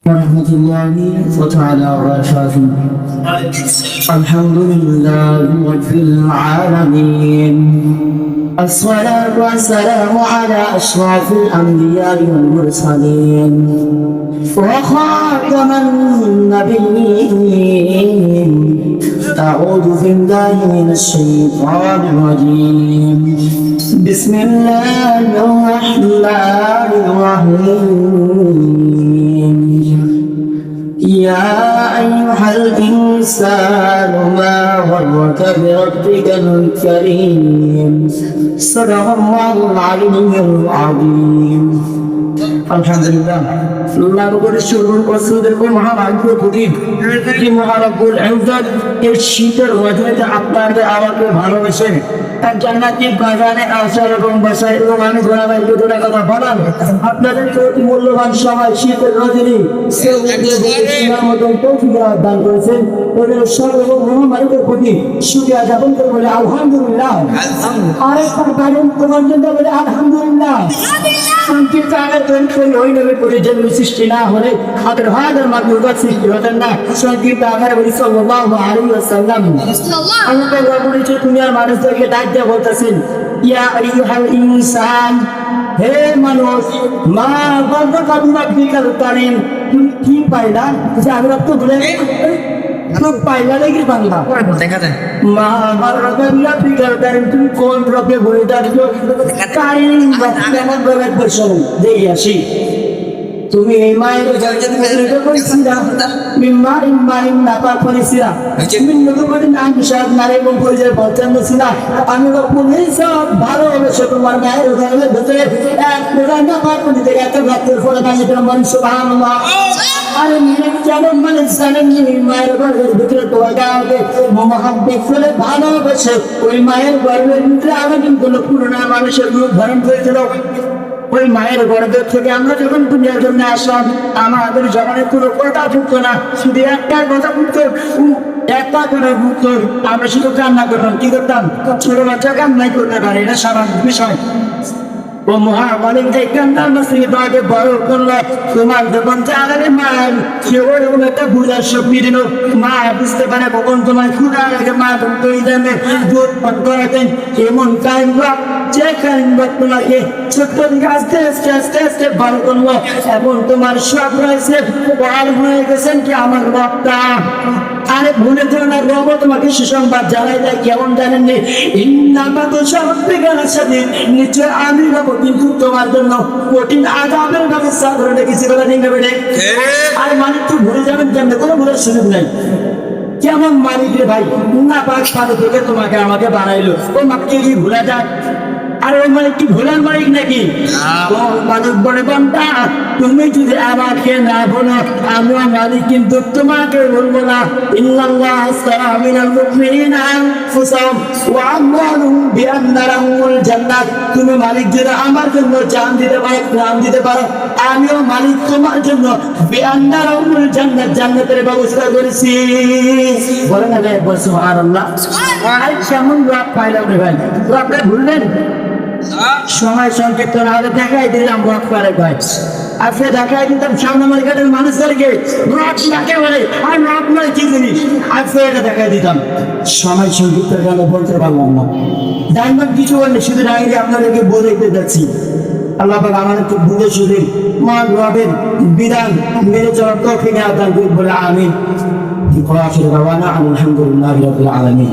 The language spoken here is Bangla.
ورحمة الله تعالى وبركاته. الحمد لله رب العالمين، الصلاة والسلام على أشرف الأنبياء والمرسلين وخاتم النبيين. أعوذ بالله من الشيطان الرجيم. بسم الله الرحمن الرحيم. يا أيها الإنسان ما غرك بربك الكريم. صدق الله العلي العظيم. আলহামদুলিল্লাহ, আল্লাহর উপরে শুকর ও সুজুদের উপর মহাভাগ্য প্রতীক কি মহারব্বুল ইজ্জত এই শীতের ওয়েদারে আপনাদের আমাকে ভালোবেসে তার জান্নাতি বাগানে আসার এবং বসায় এবং আমি ঘোরাবার দুটো কথা বলান আপনাদের অতি মূল্যবান সময় শীতের রজনী সীমার মতন তৌফিক দান করেছেন। ওদের সর্ব মহামারীদের প্রতি শুকরিয়া জ্ঞাপন করে বলে আলহামদুলিল্লাহ। আরেকবার কারণ তোমার জন্য বলে আলহামদুলিল্লাহ। সংকীর্ণ আগে ওই নবীর পরিজন সৃষ্টি না হলে আমাদের হাজার মাকলুকাত সৃষ্টি হতেন না। সংকীর্ণ আকারে বলি সাল্লাল্লাহু আলাইহি ওয়াসাল্লাম আল্লাহ রাব্বুল ইজ্জত দুনিয়ার মানুষদেরকে ডাক দিয়ে বলতেছেন, ইয়া আইয়ুহাল ইনসান, হে মানুষ, মা গাররাকা বিরাব্বিকাল কারীম, তুমি কি পাইলা যে আমি রক্ত বলে খুব পাইলা নাকি বাংলা দেখা যায়। মা গাররাকা বিরাব্বিকাল কারীম, তুমি কোন রবে বলে দাঁড়িয়ে কারীম কেমন ভাবে বসো দেখি আসি। তুমি এই মায়ের জন্ম করেছিলা মায়ের নাপাক করেছিলা তুমি নতুন নাম হিসাব নারী এবং পরিচয় পছন্দ ছিল। আমি সব ভালোবেসে তোমার মায়ের ঘরের ভেতরে এক নাপাক করে এত ভক্তের ফলে মানুষ সুবহানাল্লাহ। আরে জানেন মানে জানেন মায়ের ঘরের ভিতরে তোমাকে মহাব্বত ফলে ভালোবেসে ওই মায়ের গর্ভের ভিতরে আরো কিন্তু পুরোনো মানুষের রূপ ধারণ করেছিল। ওই মায়ের গর্ভের থেকে আমরা যখন দুনিয়ার জন্য আসলাম আমাদের জগনের কোনো কথা ভুগতো না, শুধু একটা কথা ভুগতো, একটা করে ভুগতো। আমরা শুধু কান্না করতাম, কি করতাম? ছোট বাচ্চা কান্নাই করতে পারে, এটা স্বাভাবিক বিষয়। ও মহামালিক কান্নার মাসে তোমাকে বড় করলো, তোমার যখন চালালে মায়ের সে ওরকম একটা বুঝার শক্তি দিল। মা বুঝতে পারে কখন তোমার ক্ষুধা লাগে, মা তৈরি জানে দুধ পান করাতেন। এমন টাইম যে কারিমবাদ তোমাকে ছোট্ট দিকে আস্তে আস্তে আস্তে আস্তে ভালো করলো। এখন তোমার সব রয়েছে বল হয়ে গেছেন কি আমার বাপটা। আরে ভুলে যেও না, রব তোমাকে সুসংবাদ জানাই দেয়, কেমন জানেননি? ইন্নামা তো সব বিজ্ঞানের সাথে নিশ্চয় আমি রব কিন্তু তোমার জন্য কঠিন আযাবের ব্যবস্থা করে রেখেছি বলে নিয়ে নেবে। আর মালিক তো ভুলে যাবেন কেমনে? কোনো ভুলের সুযোগ নেই। কেমন মালিক রে ভাই, না পাক পারে থেকে তোমাকে আমাকে বানাইলো, ও মাকে কি ভুলে যায়? আর ওই মালিক কি ভোলার মালিক নাকি? ও মালিক বলে বান্দা, তুমি যদি আমাকে না বলো আমরা মালিক কিন্তু তোমাকে বলবো না। ইন্নাল্লাহ আশতারা মিনাল মুমিনিনা আনফুসাহুম ওয়া আমওয়ালুহুম বিআন্না লাহুমুল জান্নাত। তুমি মালিক যদি আমার জন্য জান দিতে পারো, প্রাণ দিতে পারো, আমিও মালিক তোমার জন্য বিআন্না লাহুমুল জান্নাত, জান্নাতের ব্যবস্থা করেছি। বলেন না একবার সুবহানাল্লাহ। আর কেমন রব পাইলাম রে ভাই, রবটা ভুললেন? সময় সংক্ষিপ্ত না হলে দেখাই দিলাম রক পারে ভাই। আজকে দেখাই দিতাম সামনে মার্কেটের মানুষদেরকে রক কাকে বলে আর রক মানে কি জিনিস, আজকে এটা দেখাই দিতাম। সময় সংক্ষিপ্তের কারণে বলতে পারলাম না, জানবেন কিছু বললে শুধু ডাইরে আপনাদেরকে বলে দিতে যাচ্ছি। আল্লাহ পাক আমাদেরকে বুঝে শুধু মা রবের বিধান মেনে চলার তৌফিক দান করুন বলে আমিন। আলহামদুলিল্লাহি রাব্বিল আলামিন।